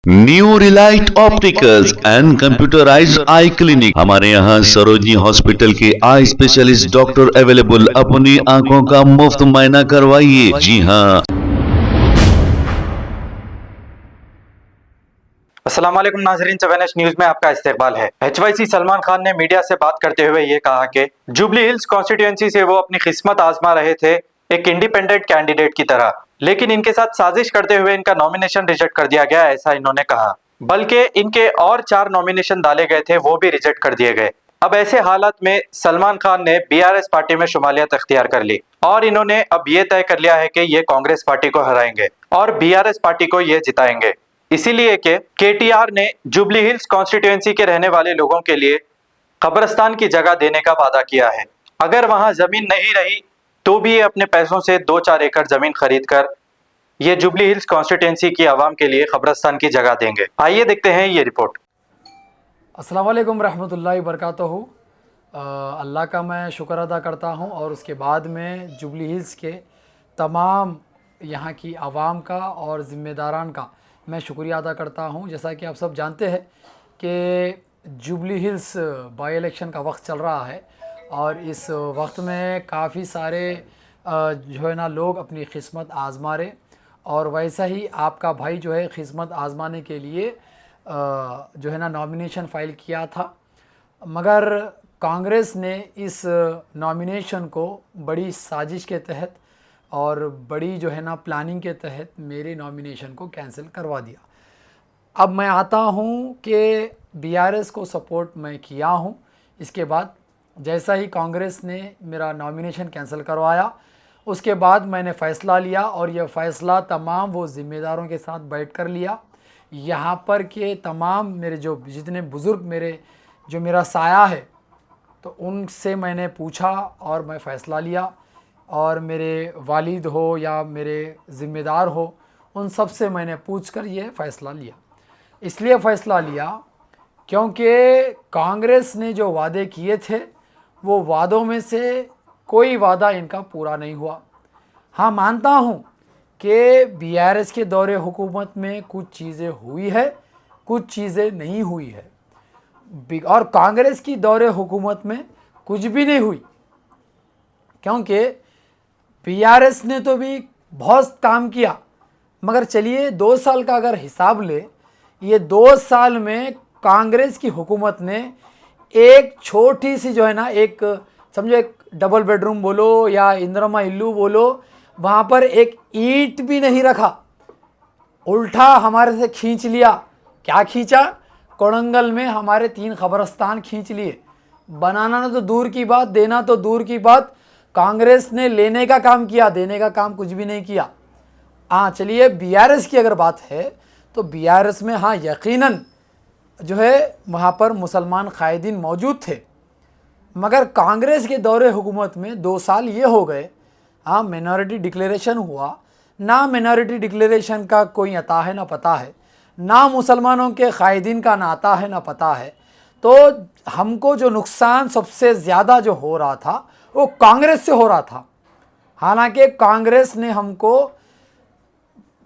New Relight opticals and computerised I clinic. हमारे यहाँ Sarojini hospital के आई स्पेशलिस्ट डॉक्टर अवेलेबल। अपनी आंखों का मुफ्त मुआयना करवाइए। जी हाँ। अस्सलाम वालेकुम नाज़रीन, 7H न्यूज में आपका इस्तकबाल है। HYC सलमान खान ने मीडिया से बात करते हुए ये कहा कि जुबली हिल्स कॉन्स्टिट्यूएंसी से वो अपनी किस्मत आजमा रहे थे एक इंडिपेंडेंट कैंडिडेट की तरह, लेकिन इनके साथ साजिश करते हुए इनका नॉमिनेशन रिजेक्ट कर दिया गया, ऐसा इन्होंने कहा। बल्कि इनके और 4 नॉमिनेशन डाले गए थे, वो भी रिजेक्ट कर दिए गए। अब ऐसे हालात में सलमान खान ने BRS पार्टी में शुमालियत अख्तियार कर ली और इन्होंने अब ये तय कर लिया है कि ये कांग्रेस पार्टी को हराएंगे और BRS पार्टी को ये जिताएंगे। इसीलिए कि KTR ने जुबली हिल्स कॉन्स्टिट्यूएंसी के रहने वाले लोगों के लिए कब्रिस्तान की जगह देने का वादा किया है। अगर वहां जमीन नहीं रही तो भी ये अपने पैसों से 2-4 एकड़ जमीन खरीद कर ये जुबली हिल्स कॉन्स्टिट्यूएंसी की आवाम के लिए कब्रिस्तान की जगह देंगे। आइए देखते हैं ये रिपोर्ट। अस्सलाम वालेकुम रहमतुल्लाहि बरकातहू। अल्लाह का मैं शुक्र अदा करता हूँ और उसके बाद में जुबली हिल्स के तमाम यहाँ की आवाम का और ज़िम्मेदारान का मैं शुक्रिया अदा करता हूँ। जैसा कि आप सब जानते हैं कि जुबली हिल्स बाई इलेक्शन का वक्त चल रहा है और इस वक्त में काफ़ी सारे जो है ना लोग अपनी किस्मत आज़मा रहे और वैसा ही आपका भाई जो है किस्मत आज़माने के लिए जो है ना नॉमिनेशन फ़ाइल किया था, मगर कांग्रेस ने इस नॉमिनेशन को बड़ी साजिश के तहत और बड़ी जो है ना प्लानिंग के तहत मेरे नॉमिनेशन को कैंसिल करवा दिया। अब मैं आता हूँ कि BRS को सपोर्ट मैं किया हूँ। इसके बाद जैसा ही कांग्रेस ने मेरा नॉमिनेशन कैंसिल करवाया, उसके बाद मैंने फ़ैसला लिया और यह फ़ैसला तमाम वो ज़िम्मेदारों के साथ बैठ कर लिया। यहाँ पर के तमाम मेरे जो जितने बुज़ुर्ग मेरा साया है, तो उनसे मैंने पूछा और मैं फ़ैसला लिया और मेरे वालिद हो या मेरे ज़िम्मेदार हो, उन सब से मैंने पूछकर ये फ़ैसला लिया। इसलिए फ़ैसला लिया क्योंकि कांग्रेस ने जो वादे किए थे वो वादों में से कोई वादा इनका पूरा नहीं हुआ। हाँ, मानता हूँ कि BRS के दौरे हुकूमत में कुछ चीज़ें हुई है, कुछ चीज़ें नहीं हुई है, और कांग्रेस की दौरे हुकूमत में कुछ भी नहीं हुई, क्योंकि BRS ने तो भी बहुत काम किया। मगर चलिए 2 साल का अगर हिसाब ले, ये 2 साल में कांग्रेस की हुकूमत ने एक छोटी सी जो है ना, एक समझो एक डबल बेडरूम बोलो या इंदिरा इल्लू बोलो, वहाँ पर एक ईंट भी नहीं रखा। उल्टा हमारे से खींच लिया। क्या खींचा? कोड़ंगल में हमारे 3 कब्रिस्तान खींच लिए। बनाना तो दूर की बात, देना तो दूर की बात, कांग्रेस ने लेने का काम किया, देने का काम कुछ भी नहीं किया। हाँ, चलिए BRS की अगर बात है तो BRS में हाँ यकीनन जो है वहाँ पर मुसलमान कायदीन मौजूद थे, मगर कांग्रेस के दौरे हुकूमत में 2 साल ये हो गए। हाँ, मिनॉरिटी डिक्लेरेशन हुआ ना, मिनॉरिटी डिक्लेरेशन का कोई अता है ना पता है, ना मुसलमानों के कायदीन का ना आता है ना पता है। तो हमको जो नुकसान सबसे ज़्यादा जो हो रहा था वो कांग्रेस से हो रहा था। हालांकि कांग्रेस ने हमको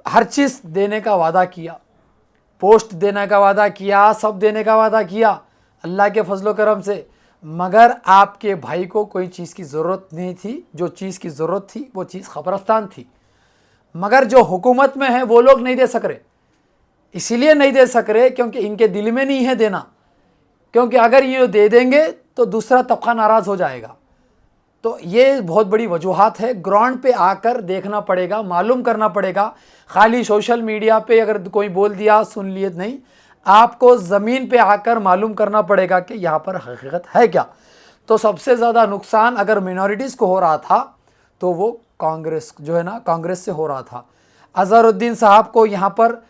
हर चीज़ देने का वादा किया, पोस्ट देने का वादा किया, सब देने का वादा किया अल्लाह के फजलो करम से, मगर आपके भाई को कोई चीज़ की ज़रूरत नहीं थी। जो चीज़ की ज़रूरत थी वो चीज़ कब्रिस्तान थी, मगर जो हुकूमत में है वो लोग नहीं दे सक रहे। इसीलिए नहीं दे सक रहे क्योंकि इनके दिल में नहीं है देना, क्योंकि अगर ये दे देंगे तो दूसरा तबका नाराज़ हो जाएगा। तो ये बहुत बड़ी वजूहात है। ग्राउंड पे आकर देखना पड़ेगा, मालूम करना पड़ेगा। खाली सोशल मीडिया पे अगर कोई बोल दिया सुन लिए नहीं, आपको ज़मीन पे आकर मालूम करना पड़ेगा कि यहाँ पर हकीकत है क्या। तो सबसे ज़्यादा नुकसान अगर मिनॉरिटीज़ को हो रहा था तो वो कांग्रेस जो है ना, कांग्रेस से हो रहा था। अज़हरुद्दीन साहब को यहाँ पर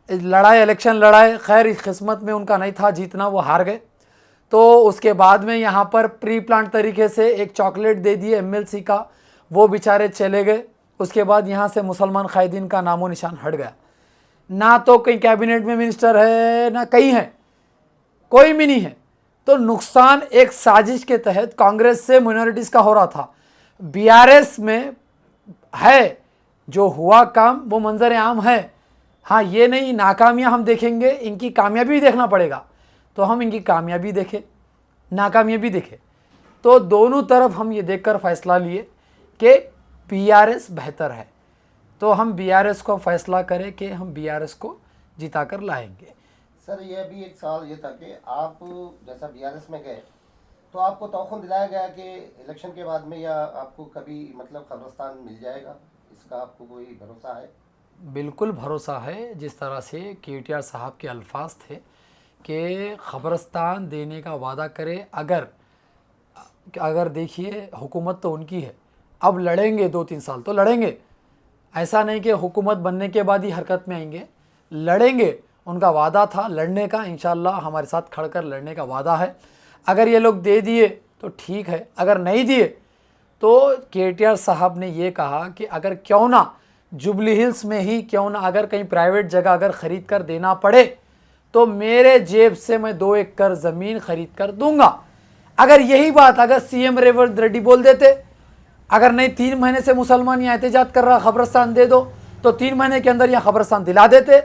इलेक्शन लड़ाए, खैर किस्मत में उनका नहीं था जीतना, वो हार गए। तो उसके बाद में यहाँ पर प्री प्लान तरीके से एक चॉकलेट दे दिए MLC का, वो बेचारे चले गए। उसके बाद यहाँ से मुसलमान कायदीन का नामो निशान हट गया। ना तो कहीं कैबिनेट में मिनिस्टर है, ना कहीं है, कोई भी नहीं है। तो नुकसान एक साजिश के तहत कांग्रेस से मिनॉरिटीज़ का हो रहा था। BRS में है जो हुआ काम वो मंजर आम है। हाँ, ये नहीं नाकामियाँ हम देखेंगे, इनकी कामयाबी भी देखना पड़ेगा। तो हम इनकी कामयाबी देखें, नाकामयाबी देखें। तो दोनों तरफ हम ये देखकर फैसला लिए कि बीआरएस बेहतर है। तो हम बीआरएस को फैसला करें कि हम बीआरएस को जिता कर लाएंगे। सर ये भी एक सवाल ये था कि आप जैसा बीआरएस में गए तो आपको तौख़ुन दिलाया गया कि इलेक्शन के बाद में या आपको कभी मतलब कब्रिस्तान मिल जाएगा, इसका आपको कोई भरोसा है? बिल्कुल भरोसा है। जिस तरह से केटीआर साहब के अल्फाज थे कि ख़बरस्तान देने का वादा करे, अगर देखिए हुकूमत तो उनकी है, अब लड़ेंगे 2-3 साल तो लड़ेंगे। ऐसा नहीं कि हुकूमत बनने के बाद ही हरकत में आएंगे, लड़ेंगे। उनका वादा था लड़ने का, इंशाल्लाह हमारे साथ खड़कर लड़ने का वादा है। अगर ये लोग दे दिए तो ठीक है, अगर नहीं दिए तो केटीआर साहब ने ये कहा कि अगर क्यों ना जुबली हिल्स में ही क्यों ना अगर कहीं प्राइवेट जगह अगर ख़रीद कर देना पड़े तो मेरे जेब से मैं 2 एकड़ ज़मीन ख़रीद कर दूंगा। अगर यही बात अगर सीएम रेवंत रेड्डी बोल देते, अगर नहीं 3 महीने से मुसलमान यहाँ एहतजाज कर रहा ख़बरस्तान दे दो, तो 3 महीने के अंदर यहाँ ख़बरस्तान दिला देते,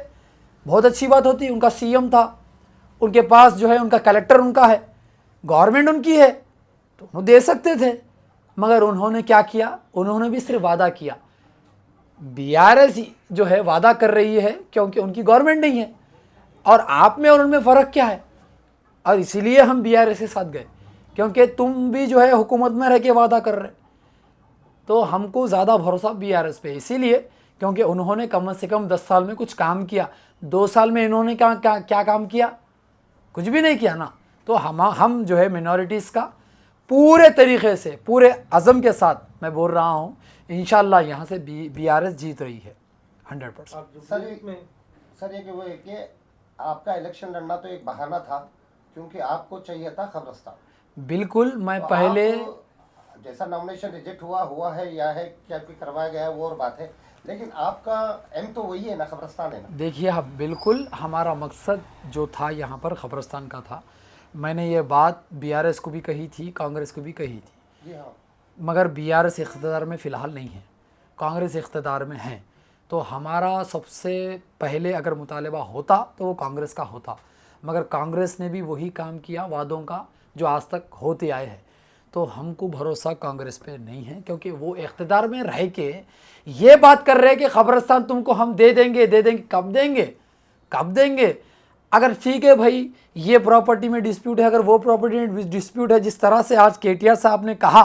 बहुत अच्छी बात होती। उनका सीएम था, उनके पास जो है उनका कलेक्टर उनका है, गवर्नमेंट उनकी है, तो वो दे सकते थे। मगर उन्होंने क्या किया, उन्होंने भी सिर्फ वादा किया। बीआरएस जो है वादा कर रही है क्योंकि उनकी गवर्नमेंट नहीं है, और आप में और उनमें फ़र्क क्या है। और इसीलिए हम बीआरएस के साथ गए, क्योंकि तुम भी जो है हुकूमत में रह के वादा कर रहे। तो हमको ज़्यादा भरोसा बीआरएस पे, इसीलिए क्योंकि उन्होंने कम से कम 10 साल में कुछ काम किया। 2 साल में इन्होंने क्या काम किया, कुछ भी नहीं किया ना। तो हम जो है मिनॉरिटीज़ का पूरे तरीक़े से, पूरे अज़म के साथ मैं बोल रहा हूँ, इंशाल्लाह यहाँ से बीआरएस जीत रही है 100%। सर ये कि वो है कि आपका इलेक्शन लड़ना तो एक बहाना था, क्योंकि आपको चाहिए था ख़बरस्तान। बिल्कुल, मैं तो पहले जैसा नॉमिनेशन रिजेक्ट हुआ है या है क्या करवाया गया है वो और बात है, लेकिन आपका एम तो वही है ना, ख़बरस्तान है ना। देखिए, हाँ बिल्कुल, हमारा मकसद जो था यहाँ पर ख़बरस्तान का था। मैंने ये बात बीआरएस को भी कही थी, कांग्रेस को भी कही थी। जी हाँ। मगर बीआरएस इख्तिदार में फ़िलहाल नहीं है, कांग्रेस इख्तिदार में है। तो हमारा सबसे पहले अगर मुतालबा होता तो वो कांग्रेस का होता, मगर कांग्रेस ने भी वही काम किया वादों का जो आज तक होते आए हैं। तो हमको भरोसा कांग्रेस पे नहीं है, क्योंकि वो इख्तिदार में रह के ये बात कर रहे हैं कि ख़बरस्तान तुमको हम दे देंगे। कब देंगे? अगर ठीक है भाई, ये प्रॉपर्टी में डिस्प्यूट है, अगर वो प्रॉपर्टी में डिस्प्यूट है, जिस तरह से आज केटीआर साहब ने कहा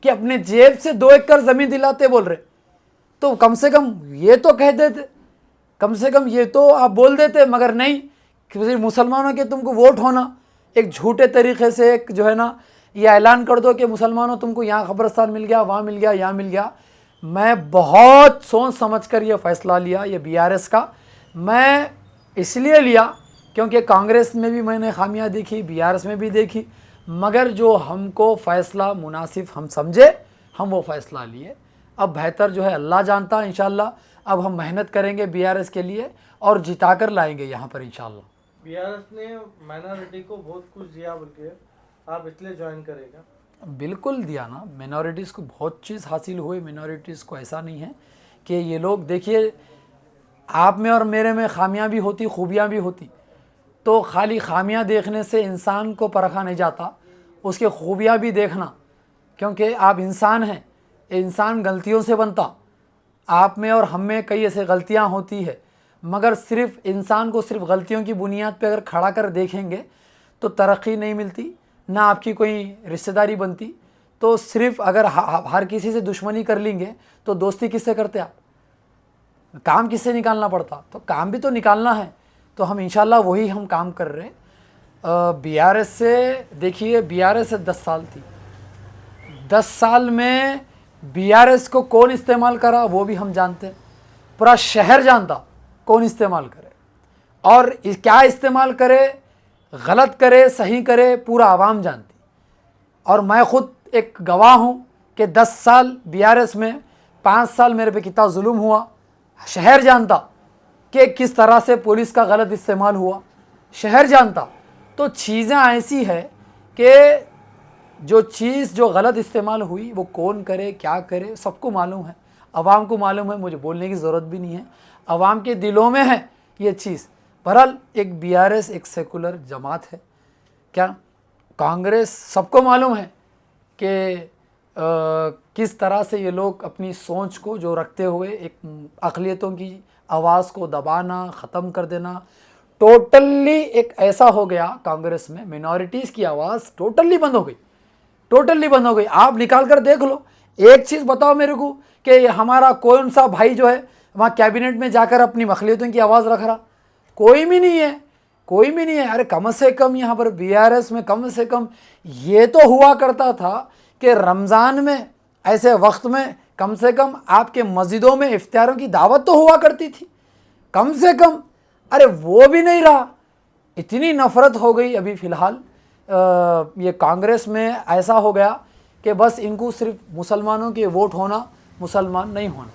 कि अपने जेब से 2 एकड़ ज़मीन दिलाते बोल रहे, तो कम से कम ये तो कह देते, कम से कम ये तो आप बोल देते। मगर नहीं, कि मुसलमानों के तुमको वोट होना, एक झूठे तरीक़े से एक जो है ना ये ऐलान कर दो कि मुसलमानों तुमको यहाँ ख़बरस्तान मिल गया, वहाँ मिल गया, यहाँ मिल गया। मैं बहुत सोच समझ कर ये फ़ैसला लिया, ये बीआरएस का मैं इसलिए लिया क्योंकि कांग्रेस में भी मैंने खामियां देखी, बीआरएस में भी देखी, मगर जो हमको फ़ैसला मुनासिब हम समझे, हम वो फ़ैसला लिए। अब बेहतर जो है अल्लाह जानता है, इंशाल्लाह अब हम मेहनत करेंगे बीआरएस के लिए और जिता कर लाएंगे यहाँ पर इंशाल्लाह। बीआरएस ने माइनॉरिटी को बहुत कुछ दिया, बोल के आप इसलिए ज्वाइन करेगा? बिल्कुल दिया ना, मिनॉरिटीज़ को बहुत चीज़ हासिल हुई। मिनॉरिटीज़ को ऐसा नहीं है कि ये लोग, देखिए आप में और मेरे में खामियां भी होती, खूबियां भी होती। तो खाली खामियां देखने से इंसान को परखा नहीं जाता, उसके खूबियां भी देखना, क्योंकि आप इंसान हैं, इंसान गलतियों से बनता। आप में और हम में कई ऐसे गलतियां होती है, मगर सिर्फ इंसान को सिर्फ गलतियों की बुनियाद पे अगर खड़ा कर देखेंगे तो तरक्की नहीं मिलती, ना आपकी कोई रिश्तेदारी बनती। तो सिर्फ अगर हर किसी से दुश्मनी कर लेंगे तो दोस्ती किससे करते आप, काम किससे निकालना पड़ता। तो काम भी तो निकालना है, तो हम इंशाल्लाह वही हम काम कर रहे हैं। बीआरएस से देखिए, बीआरएस से 10 साल थी, 10 साल में बीआरएस को कौन इस्तेमाल करा वो भी हम जानते हैं, पूरा शहर जानता कौन इस्तेमाल करे और क्या इस्तेमाल करे, गलत करे सही करे, पूरा आवाम जानती। और मैं ख़ुद एक गवाह हूँ कि 10 साल बीआरएस में 5 साल मेरे पे कितना जुल्म हुआ, शहर जानता कि किस तरह से पुलिस का गलत इस्तेमाल हुआ, शहर जानता। तो चीज़ें ऐसी है कि जो चीज़ जो गलत इस्तेमाल हुई वो कौन करे क्या करे सबको मालूम है, आवाम को मालूम है, मुझे बोलने की ज़रूरत भी नहीं है। आवाम के दिलों में है ये चीज़। बहरहाल एक बीआरएस एक सेकुलर जमात है। क्या कांग्रेस सबको मालूम है कि किस तरह से ये लोग अपनी सोच को जो रखते हुए एक अक़लियतों की आवाज़ को दबाना, ख़त्म कर देना, टोटली एक ऐसा हो गया कांग्रेस में, मिनॉरिटीज़ की आवाज़ टोटली बंद हो गई, टोटली बंद हो गई। आप निकाल कर देख लो, एक चीज़ बताओ मेरे को कि हमारा कौन सा भाई जो है वहाँ कैबिनेट में जाकर अपनी अक़लियतों की आवाज़ रख रहा, कोई भी नहीं है, कोई भी नहीं है। अरे कम से कम यहाँ पर बीआरएस में कम से कम ये तो हुआ करता था कि रमज़ान में ऐसे वक्त में कम से कम आपके मस्जिदों में इफ्तारों की दावत तो हुआ करती थी, कम से कम। अरे वो भी नहीं रहा, इतनी नफ़रत हो गई अभी फ़िलहाल ये कांग्रेस में। ऐसा हो गया कि बस इनको सिर्फ मुसलमानों के वोट होना, मुसलमान नहीं होना,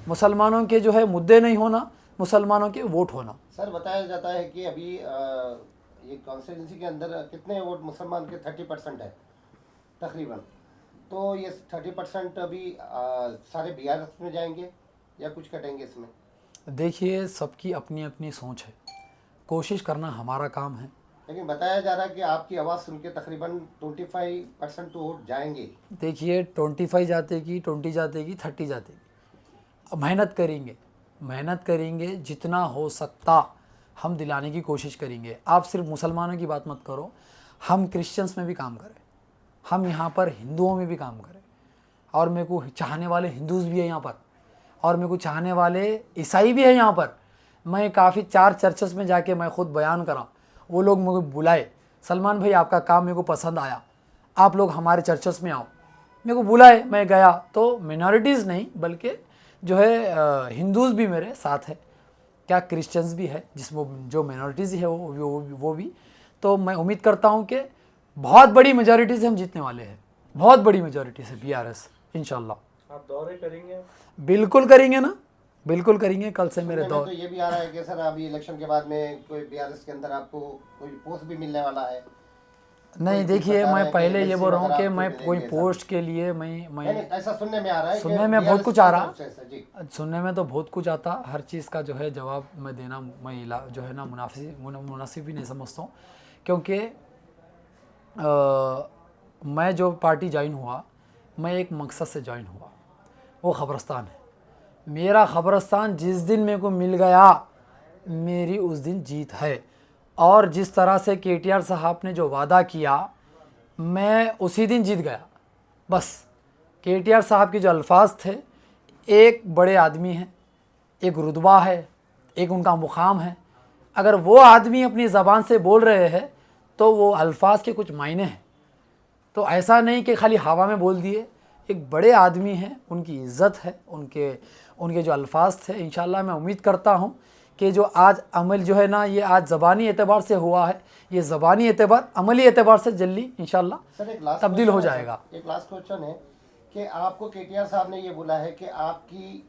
मुसलमानों के जो है मुद्दे नहीं होना, मुसलमानों के वोट होना। सर बताया जाता है कि अभी ये कॉन्स्टिट्यूंसी के अंदर कितने वोट मुसलमान के 30% है तकरीबन, तो ये 30% अभी सारे बीआरएस में जाएंगे या कुछ कटेंगे इसमें? देखिए सबकी अपनी अपनी सोच है, कोशिश करना हमारा काम है। लेकिन बताया जा रहा है कि आपकी आवाज़ सुन के तकरीबन 25% तो वोट जाएंगे। देखिए 25 जातेगी, 20 जातेगी, 30 जातेगी। अब मेहनत करेंगे, मेहनत करेंगे, जितना हो सकता हम दिलाने की कोशिश करेंगे। आप सिर्फ मुसलमानों की बात मत करो, हम क्रिश्चियंस में भी काम करें, हम यहाँ पर हिंदुओं में भी काम करें, और मेरे को चाहने वाले हिंदूज़ भी हैं यहाँ पर, और मेरे को चाहने वाले ईसाई भी हैं यहाँ पर। मैं काफ़ी 4 चर्चेस में जाके मैं ख़ुद बयान करा, वो लोग मुझे बुलाए, सलमान भाई आपका काम मेरे को पसंद आया, आप लोग हमारे चर्चेस में आओ। मेरे को बुलाए, मैं गया तो मिनॉरिटीज़ नहीं बल्कि जो है हिंदूज़ भी मेरे साथ है, क्या क्रिश्चियंस भी है, जिसमें जो मिनॉरिटीज़ है वो भी। तो मैं उम्मीद करता हूँ कि बहुत बड़ी मेजॉरिटी से हम जीतने वाले हैं, बहुत बड़ी मेजॉरिटी से बीआरएस इंशाल्लाह। आप दौरे करेंगे? बिल्कुल करेंगे ना, बिल्कुल करेंगे। कल से मेरे तो ये भी आ रहा है कि सर अभी इलेक्शन के बाद में कोई बीआरएस के अंदर आपको कोई पोस्ट भी मिलने वाला है? नहीं देखिए, मैं पहले ये बोल रहा हूँ कि मैं कोई पोस्ट के लिए मैं ऐसा सुनने में आ रहा है, सुनने में बहुत कुछ आ रहा, सुनने में तो बहुत कुछ आता, हर चीज़ का जो है जवाब मैं देना मैं जो है ना मुनासिब भी नहीं समझता हूँ, क्योंकि मैं जो पार्टी ज्वाइन हुआ, मैं एक मकसद से ज्वाइन हुआ, वो ख़बरस्तान है। मेरा ख़बरस्तान जिस दिन मेरे को मिल गया, मेरी उस दिन जीत है। और जिस तरह से केटीआर साहब ने जो वादा किया, मैं उसी दिन जीत गया। बस केटीआर साहब के जो अल्फाज थे, एक बड़े आदमी हैं, एक रुतबा है, एक उनका मुकाम है। अगर वो आदमी अपनी ज़बान से बोल रहे हैं तो वो अल्फाज के कुछ मायने हैं। तो ऐसा नहीं कि खाली हवा में बोल दिए, एक बड़े आदमी हैं, उनकी इज़्ज़त है, उनके जो अल्फाज थे। इंशाल्लाह मैं उम्मीद करता हूँ कि जो आज अमल जो है ना, ये आज ज़बानी एतबार से हुआ है, ये ज़बानी एतबार अमली एतबार से जल्दी इंशाल्लाह तब्दील हो जाएगा। एक लास्ट क्वेश्चन है कि आपको केटीआर साहब ने ये बोला है कि आपकी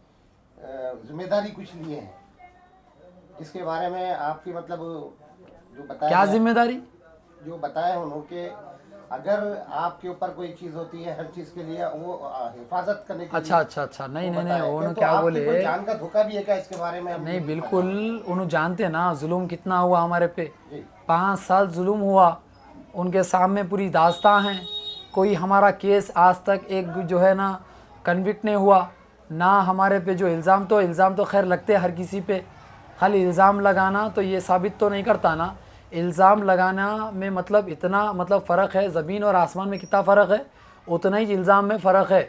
जिम्मेदारी कुछ लिए है, इसके बारे में आपकी मतलब जो बताया, क्या जिम्मेदारी जो बताया उन्होंने, अगर आपके ऊपर कोई चीज़ होती है, हर चीज़ के लिए वो हिफाजत करने के अच्छा नहीं उन्होंने तो क्या बोले, कोई जान का धोखा भी है क्या इसके बारे में? नहीं बिल्कुल, उन्होंने जानते ना जुल्म कितना हुआ हमारे पे, 5 साल जुल्म हुआ, उनके सामने पूरी दास्तां हैं। कोई हमारा केस आज तक एक जो है ना कन्विक्ट नहीं हुआ ना। हमारे पे जो इल्ज़ाम तो खैर लगते हर किसी पे, खाली इल्ज़ाम लगाना तो ये साबित तो नहीं करता ना। इल्ज़ाम लगाना में मतलब इतना मतलब फ़र्क है, ज़मीन और आसमान में कितना फ़र्क है, उतना ही इल्ज़ाम में फ़र्क है।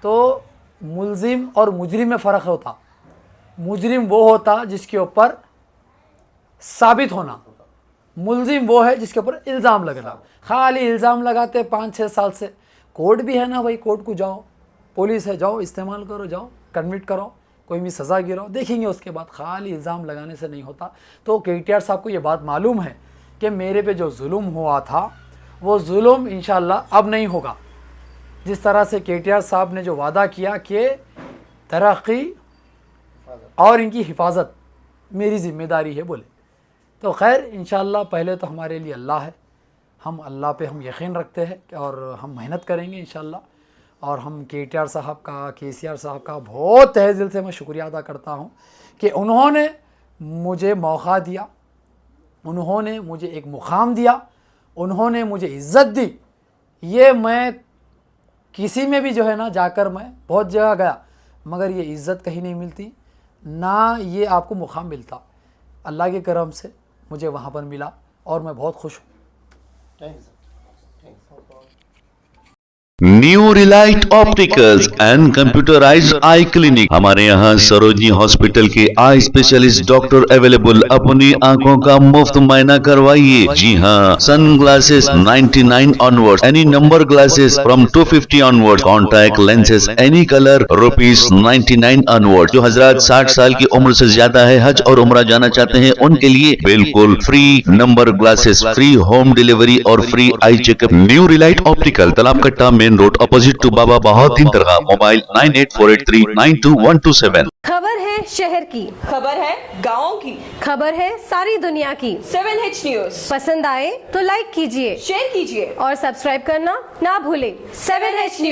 तो मुल्ज़िम और मुजरिम में फ़र्क होता, मुजरिम वो होता जिसके ऊपर साबित होना, मुल्ज़िम वो है जिसके ऊपर इल्ज़ाम लगना। खाली इल्ज़ाम लगाते 5-6 साल से। कोर्ट भी है ना भाई, कोर्ट को जाओ, पुलिस है, जाओ इस्तेमाल करो, जाओ कन्विक्ट करो, कोई भी सज़ा गिराओ, देखेंगे उसके बाद। खाली इल्ज़ाम लगाने से नहीं होता। तो केटीआर साहब को ये बात मालूम है कि मेरे पे जो जुल्म हुआ था, वो जुल्म इंशाल्लाह अब नहीं होगा। जिस तरह से केटीआर साहब ने जो वादा किया कि तरक्की और इनकी हिफाजत मेरी ज़िम्मेदारी है बोले, तो खैर इंशाल्लाह पहले तो हमारे लिए अल्लाह है, हम अल्लाह पे हम यकीन रखते हैं और हम मेहनत करेंगे इंशाल्लाह। और हम केटीआर साहब का, केसीआर साहब का बहुत तहे दिल से मैं शुक्रिया अदा करता हूँ कि उन्होंने मुझे मौका दिया, उन्होंने मुझे एक मुकाम दिया, उन्होंने मुझे इज़्ज़त दी। ये मैं किसी में भी जो है ना जाकर मैं बहुत जगह गया, मगर ये इज़्ज़त कहीं नहीं मिलती, ना ये आपको मुकाम मिलता। अल्लाह के करम से मुझे वहाँ पर मिला और मैं बहुत खुश हूँ। Thank you sir, thank you. New Relight opticals and computerised I clinic. हमारे यहाँ सरोजनी हॉस्पिटल के आई स्पेशलिस्ट डॉक्टर अवेलेबल। अपनी आंखों का मुफ्त मुआयना करवाइए। जी हाँ, sun glasses 99 onward, any number glasses from 250 onward, contact lenses any colour ₹99 onward. जो हजरात 60 साल की उम्र से ज्यादा है, हज और उम्रा जाना चाहते हैं, उनके लिए बिल्कुल free number glasses, free home delivery और free eye checkup. New relight optical, Talab Katta, main road, opposite to Baba Bahauddin dargah. Mobile 9848392127। खबर है शहर की, खबर है गाँव की, खबर है सारी दुनिया की। 7H न्यूज पसंद आए तो लाइक कीजिए, शेयर कीजिए और सब्सक्राइब करना ना भूलें। 7H news.